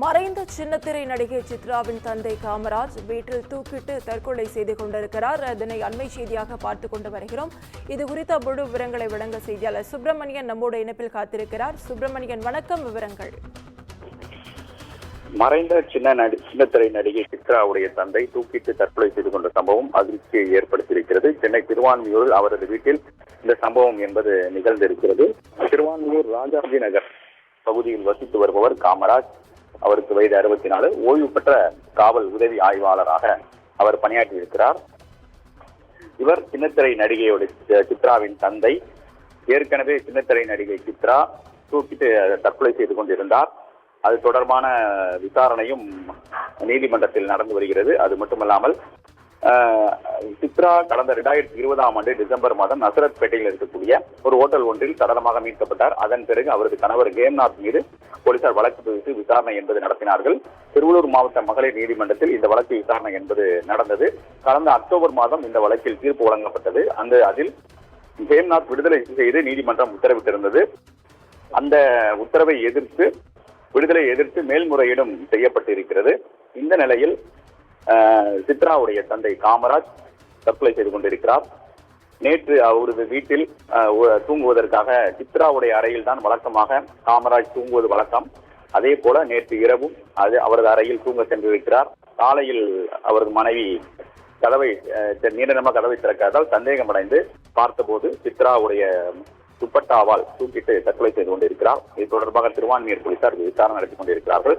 மறைந்த சின்னத்திரை நடிகை சித்ராவின் தந்தை காமராஜ் வீட்டில் தூக்கிட்டு தற்கொலை செய்து கொண்டிருக்கிறார். அதனை அண்மை செய்தியாக பார்த்துக் கொண்டு வருகிறோம். இது குறித்த முழு விவரங்களை வழங்க செய்தியாளர் சுப்பிரமணியன் நம்மோட இணைப்பில் காத்திருக்கிறார். சுப்பிரமணியன், வணக்கம். விவரங்கள். மறைந்த சின்னத்திரை நடிகை சித்ராவுடைய தந்தை தூக்கிட்டு தற்கொலை செய்து கொண்ட சம்பவம் அதிர்ச்சியை ஏற்படுத்தியிருக்கிறது. சென்னை திருவான்மியூரில் அவரது வீட்டில் இந்த சம்பவம் என்பது நிகழ்ந்திருக்கிறது. திருவான்மியூர் ராஜாஜி நகர் பகுதியில் வசித்து வருபவர் காமராஜ். அவருக்கு வயது 64. ஓய்வு பெற்ற காவல் உதவி ஆய்வாளராக அவர் பணியாற்றியிருக்கிறார். இவர் சின்னத்திரை நடிகையோட சித்ராவின் தந்தை. ஏற்கனவே சின்னத்திரை நடிகை சித்ரா தூக்கிட்டு தற்கொலை செய்து கொண்டிருந்தார். அது தொடர்பான விசாரணையும் நீதிமன்றத்தில் நடந்து வருகிறது. அது மட்டுமல்லாமல் சித்ரா கடந்த 2020ஆம் ஆண்டு டிசம்பர் மாதம் நசரத்பேட்டையில் இருக்கக்கூடிய ஒரு ஹோட்டல் ஒன்றில் சடலமாக மீட்கப்பட்டார். அதன் பிறகு அவரது கணவர் கேம்நாத் மீது போலீசார் வழக்கு பதிவு விசாரணை என்பது நடத்தினார்கள். திருவள்ளூர் மாவட்ட மகளிர் நீதிமன்றத்தில் இந்த வழக்கு விசாரணை என்பது நடந்தது. கடந்த அக்டோபர் மாதம் இந்த வழக்கில் தீர்ப்பு வழங்கப்பட்டது. அதில் கேம்நாத் விடுதலை செய்து நீதிமன்றம் உத்தரவிட்டிருந்தது. அந்த உத்தரவை விடுதலை எதிர்த்து மேல்முறையீடும் செய்யப்பட்டிருக்கிறது. இந்த நிலையில் சித்ராவுடைய தந்தை காமராஜ் தற்கொலை செய்து கொண்டிருக்கிறார். நேற்று அவரது வீட்டில் தூங்குவதற்காக சித்ராவுடைய அறையில் தான் வழக்கமாக காமராஜ் தூங்குவது வழக்கம். அதே போல நேற்று இரவும் அவரது அறையில் தூங்க சென்றிருக்கிறார். காலையில் அவரது மனைவி நீண்டமாக கதவை திறக்காதால் சந்தேகமடைந்து பார்த்தபோது சித்ராவுடைய துப்பட்டாவால் தூக்கிட்டு தற்கொலை செய்து கொண்டிருக்கிறார். இது தொடர்பாக திருவான்மியூர் போலீசார் விசாரணை நடத்திக் கொண்டிருக்கிறார்கள்.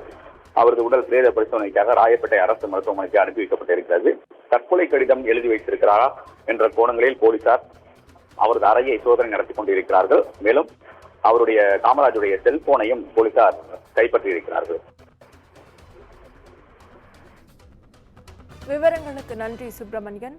அவரது உடல் பிரேத பரிசோதனைக்காக ராயப்பேட்டை அரசு மருத்துவமனைக்கு அனுப்பி வைக்கப்பட்டிருக்கிறது. தற்கொலை கடிதம் எழுதி வைத்திருக்கிறாரா என்ற கோணங்களில் போலீசார் அவரது அறையை சோதனை நடத்தி கொண்டிருக்கிறார்கள். மேலும் அவருடைய காமராஜுடைய செல்போனையும் போலீசார் கைப்பற்றியிருக்கிறார்கள். விவரங்களுக்கு நன்றி சுப்பிரமணியன்.